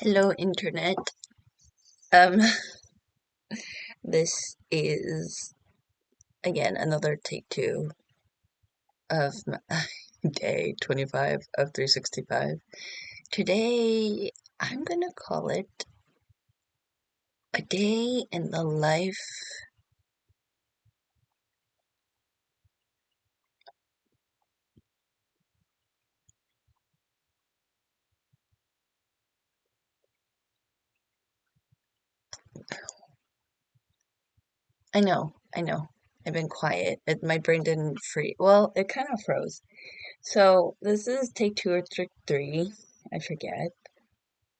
Hello, internet. Um, this is again another take two of day 25 of 365. Today, I'm gonna call it a day in the life. I know. I've been quiet. My brain didn't free. Well, it kind of froze. So this is take two or three. I forget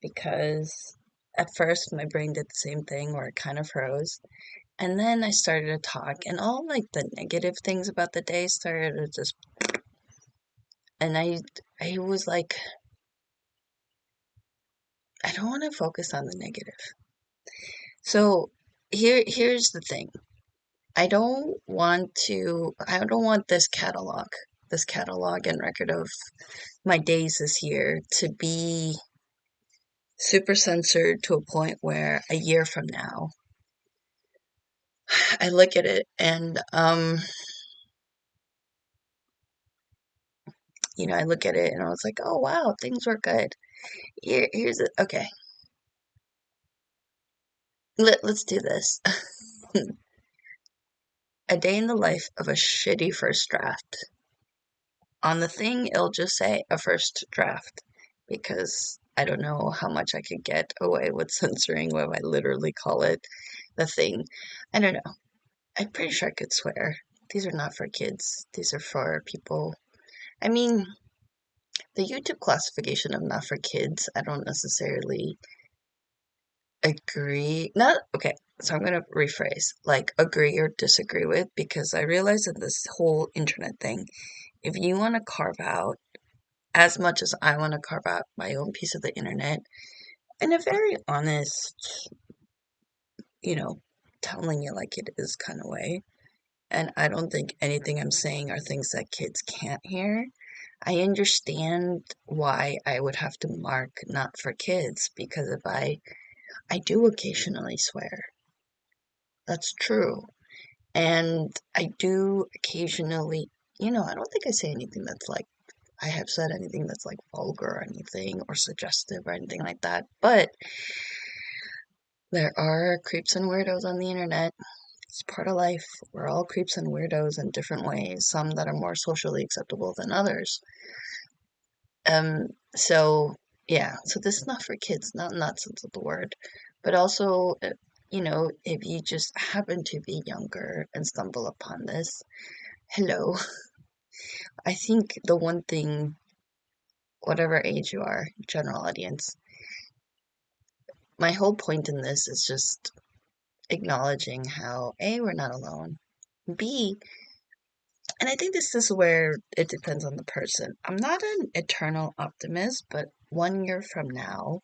because at first my brain did the same thing where it kind of froze. And then I started to talk, and all like the negative things about the day started to just, and I was like, I don't want to focus on the negative. So here's the thing. I don't want this catalog and record of my days this year to be super censored to a point where a year from now, I look at it and, I look at it and I was like, oh wow, things were good. Here's it. Okay, let's do this. A day in the life of a shitty first draft. On the thing, it'll just say a first draft because I don't know how much I could get away with censoring when I literally call it the thing. I don't know. I'm pretty sure I could swear. These are not for kids. These are for people. I mean, the YouTube classification of not for kids, I don't necessarily agree. Not okay. So I'm gonna rephrase, like agree or disagree with, because I realize that this whole internet thing, if you want to carve out as much as I want to carve out my own piece of the internet in a very honest, you know, telling it like it is kind of way, and I don't think anything I'm saying are things that kids can't hear. I understand why I would have to mark not for kids because if I do occasionally swear. That's true. And I do occasionally, I don't think I say anything that's like, I have said anything that's like vulgar or anything or suggestive or anything like that. But there are creeps and weirdos on the internet. It's part of life. We're all creeps and weirdos in different ways, some that are more socially acceptable than others. Um, so yeah, so this is not for kids, not in that sense of the word, but also, if you just happen to be younger and stumble upon this, hello. I think the one thing, whatever age you are, general audience, my whole point in this is just acknowledging how A, we're not alone. B, and I think this is where it depends on the person. I'm not an eternal optimist, but 1 year from now,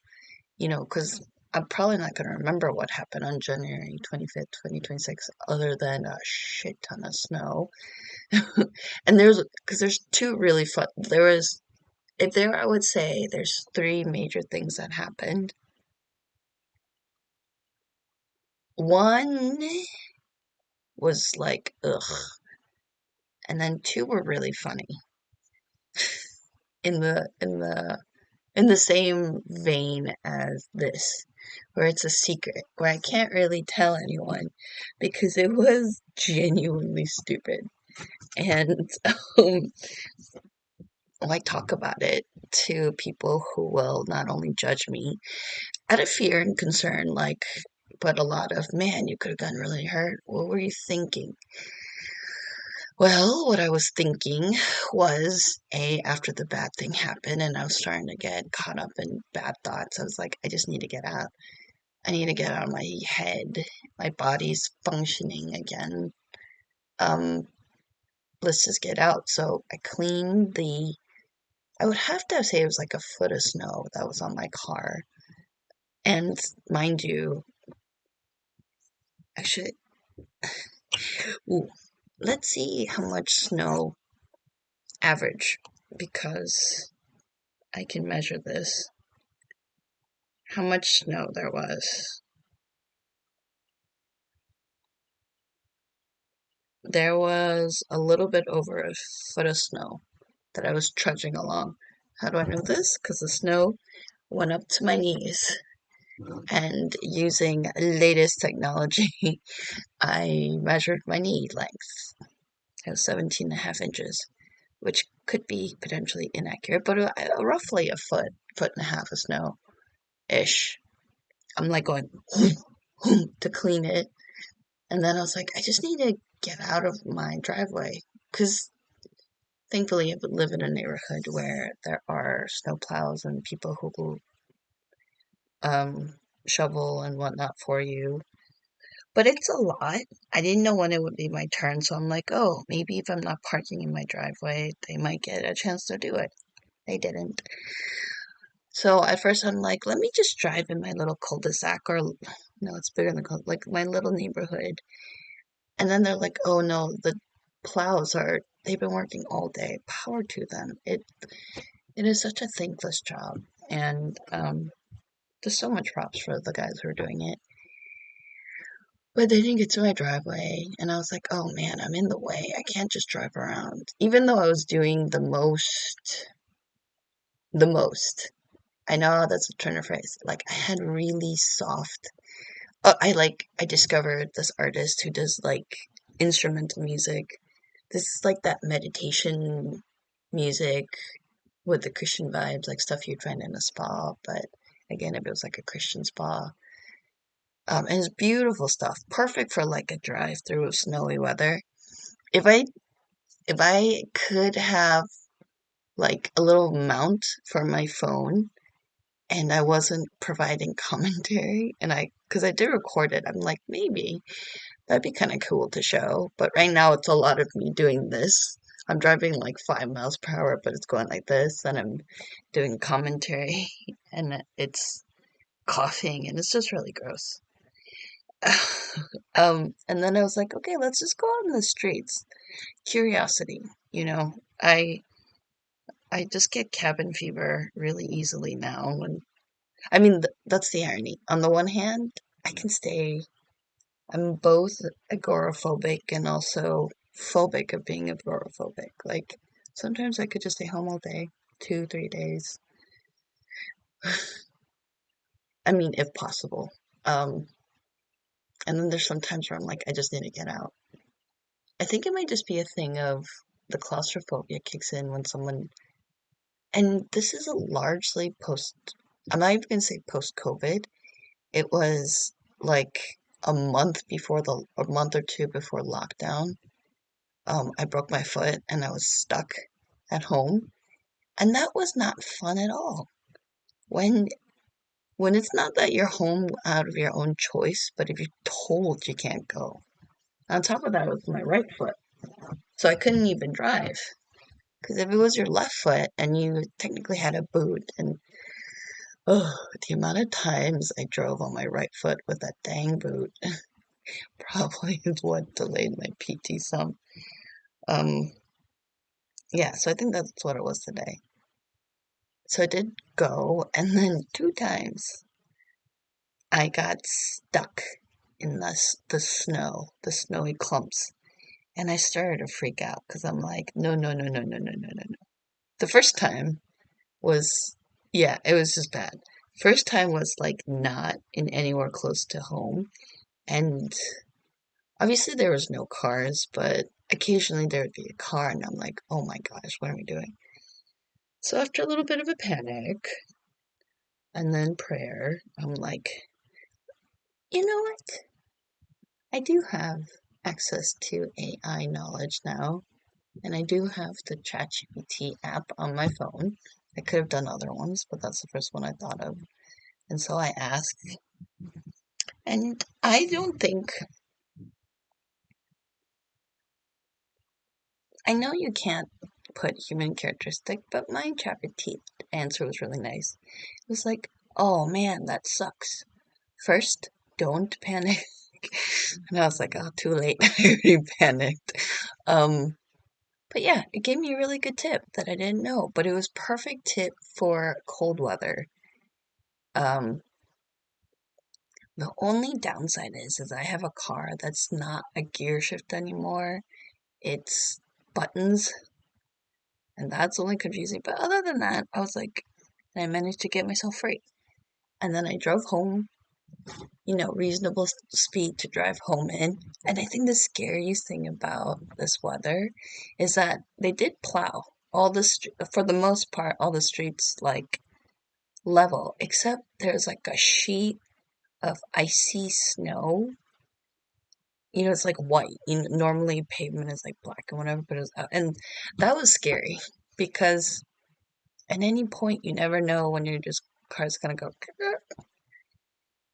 because I'm probably not going to remember what happened on January 25th, 2026, other than a shit ton of snow. And because there's two really fun, I would say there's three major things that happened. One was like, ugh. And then two were really funny in the same vein as this, where it's a secret, where I can't really tell anyone because it was genuinely stupid. And um, I talk about it to people who will not only judge me out of fear and concern, like, but a lot of, man, you could have gotten really hurt. What were you thinking? Well, what I was thinking was, after the bad thing happened and I was starting to get caught up in bad thoughts, I was like, I just need to get out. I need to get out of my head. My body's functioning again. Um, let's just get out. So I would have to say it was like a foot of snow that was on my car. And mind you, actually, ooh, let's see how much snow average because I can measure this. how much snow there was. There was a little bit over a foot of snow that I was trudging along. How do I know this? Because the snow went up to my knees. And using latest technology, I measured my knee length. It was 17 and a half inches, which could be potentially inaccurate, but roughly a foot and a half of snow ish. I'm like going to clean it. And then I was like, I just need to get out of my driveway. Because thankfully, I live in a neighborhood where there are snowplows and people who um, shovel and whatnot for you. But it's a lot. I didn't know when it would be my turn, so I'm like, oh, maybe if I'm not parking in my driveway, they might get a chance to do it. They didn't. So at first I'm like, let me just drive in my little cul-de-sac, or no, it's bigger than like my little neighborhood. And then they're like, oh no, the plows they've been working all day. Power to them. It is such a thankless job. And there's so much props for the guys who are doing it. But they didn't get to my driveway, and I was like, oh man, I'm in the way. I can't just drive around. Even though I was doing the most. I know that's a turn of phrase. Like, I had really soft. I discovered this artist who does like instrumental music. This is like that meditation music with the Christian vibes, like stuff you'd find in a spa, but again, if it was like a Christian spa. And it's beautiful stuff. Perfect for like a drive through of snowy weather. If I if I could have like a little mount for my phone and I wasn't providing commentary and because I did record it, I'm like, maybe that'd be kind of cool to show. But right now it's a lot of me doing this. I'm driving like 5 miles per hour, but it's going like this, and I'm doing commentary and it's coughing and it's just really gross. And then I was like, okay, let's just go out in the streets. Curiosity, you know. I just get cabin fever really easily now. I mean, that's the irony. On the one hand, I can stay. I'm both agoraphobic and also phobic of being agoraphobic. Like sometimes I could just stay home all day, 2, 3 days. I mean, if possible. Um, and then there's sometimes where I'm like, I just need to get out. I think it might just be a thing of the claustrophobia kicks in when someone, and this is a largely I'm not even gonna say post-COVID. It was like a month or two before lockdown. I broke my foot and I was stuck at home, and that was not fun at all. When when it's not that you're home out of your own choice, but if you're told you can't go. On top of that, it was my right foot, so I couldn't even drive. Because if it was your left foot and you technically had a boot, and oh, the amount of times I drove on my right foot with that dang boot probably is what delayed my PT some. Um, yeah, so I think that's what it was today. So I did go, and then 2 times I got stuck in the snow, the snowy clumps, and I started to freak out because I'm like, no, no, no, no, no, no, no, no, no. The first time was, yeah, it was just bad. First time was like not in anywhere close to home. And obviously there was no cars, but occasionally there would be a car, and I'm like, oh my gosh, what are we doing? So after a little bit of a panic and then prayer, I'm like, you know what? I do have access to AI knowledge now, and I do have the ChatGPT app on my phone. I could have done other ones, but that's the first one I thought of. And so I asked, and I don't think, I know you can't put human characteristic, but my ChatGPT answer was really nice. It was like, oh man, that sucks. First, don't panic. And I was like, oh, too late. I already panicked. Um, but yeah, it gave me a really good tip that I didn't know, but it was perfect tip for cold weather. The only downside is I have a car that's not a gear shift anymore. It's buttons, and that's only confusing. But other than that, I was like, I managed to get myself free. And then I drove home, reasonable speed to drive home in. And I think the scariest thing about this weather is that they did plow for the most part, all the streets like level, except there's like a sheet of icy snow. It's like white. Normally pavement is like black and whatever, but and that was scary because at any point you never know when your just car's gonna go.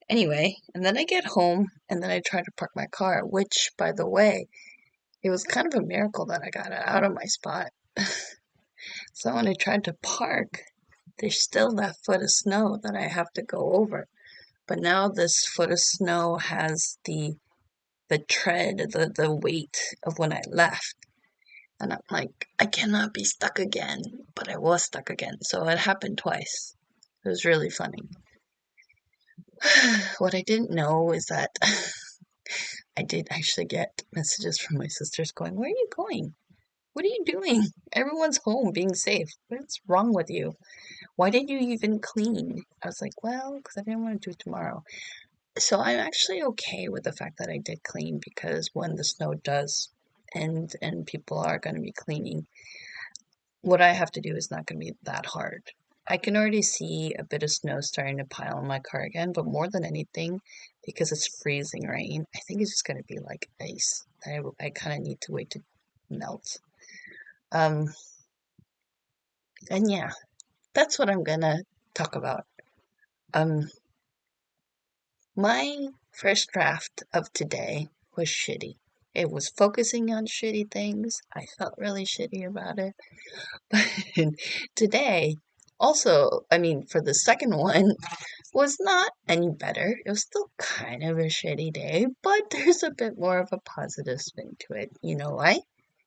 Anyway, and then I get home and then I try to park my car, which, by the way, it was kind of a miracle that I got it out of my spot. So when I tried to park, there's still that foot of snow that I have to go over. But now this foot of snow has the tread, the weight of when I left. And I'm like, I cannot be stuck again. But I was stuck again. So it happened twice. It was really funny. What I didn't know is that I did actually get messages from my sisters going, "Where are you going? What are you doing? Everyone's home being safe. What's wrong with you? Why did you even clean?" I was like, well, because I didn't want to do it tomorrow. So I'm actually okay with the fact that I did clean because when the snow does end and people are going to be cleaning, what I have to do is not going to be that hard. I can already see a bit of snow starting to pile on my car again, but more than anything, because it's freezing rain, I think it's just going to be like ice. I kind of need to wait to melt. Um, and yeah, that's what I'm gonna talk about. Um, my first draft of today was shitty. It was focusing on shitty things. I felt really shitty about it. But today, also, I mean, for the second one, was not any better. It was still kind of a shitty day, but there's a bit more of a positive spin to it. You know why?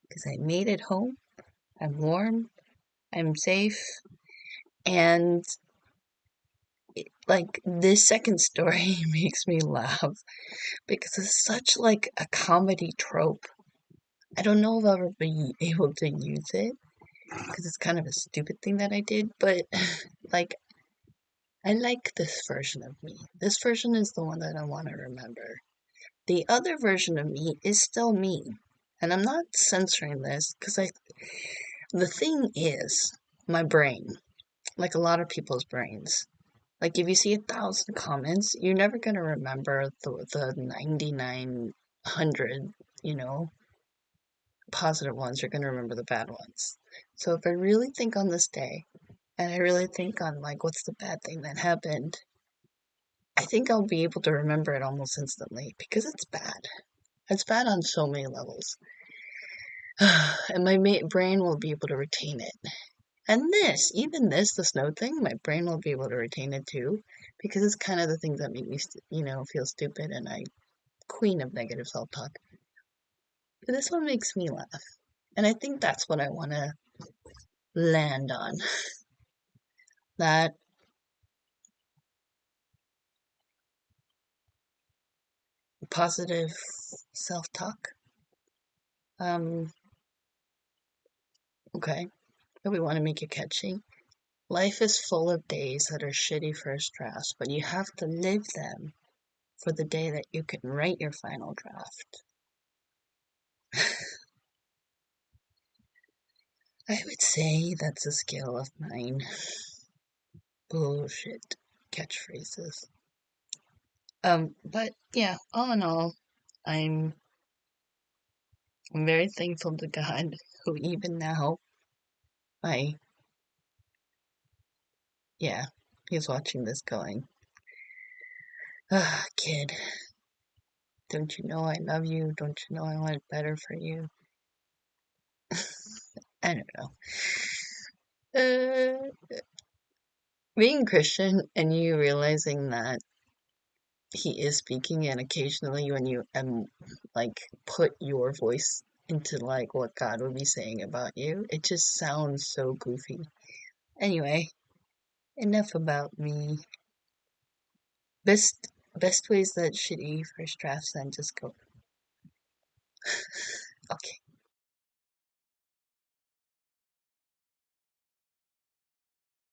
Because I made it home. I'm warm. I'm safe. And like this second story makes me laugh because it's such like a comedy trope. I don't know if I'll ever be able to use it because it's kind of a stupid thing that I did, but like I like this version of me. This version is the one that I want to remember. The other version of me is still me. And I'm not censoring this because the thing is, my brain, like a lot of people's brains, like if you see 1,000 comments, you're never gonna remember the 9,900, you know, positive ones. You're gonna remember the bad ones. So if I really think on this day, and I really think on like what's the bad thing that happened, I think I'll be able to remember it almost instantly because it's bad. It's bad on so many levels. And my brain will be able to retain it. And even this, the snow thing, my brain will be able to retain it too, because it's kind of the things that make me, feel stupid, and I queen of negative self-talk. But this one makes me laugh, and I think that's what I want to land on. That positive self-talk. Um, okay, but we want to make it catchy. Life is full of days that are shitty first drafts, but you have to live them for the day that you can write your final draft. I would say that's a skill of mine. Bullshit catchphrases. But yeah, all in all, I'm very thankful to God who even now, I, yeah, he's watching this going, ah, kid, don't you know I love you? Don't you know I want better for you? I don't know. Being Christian and you realizing that he is speaking, and occasionally when you like put your voice into like what God would be saying about you, it just sounds so goofy. Anyway, enough about me. Best Best ways that shitty first drafts then just go. Okay.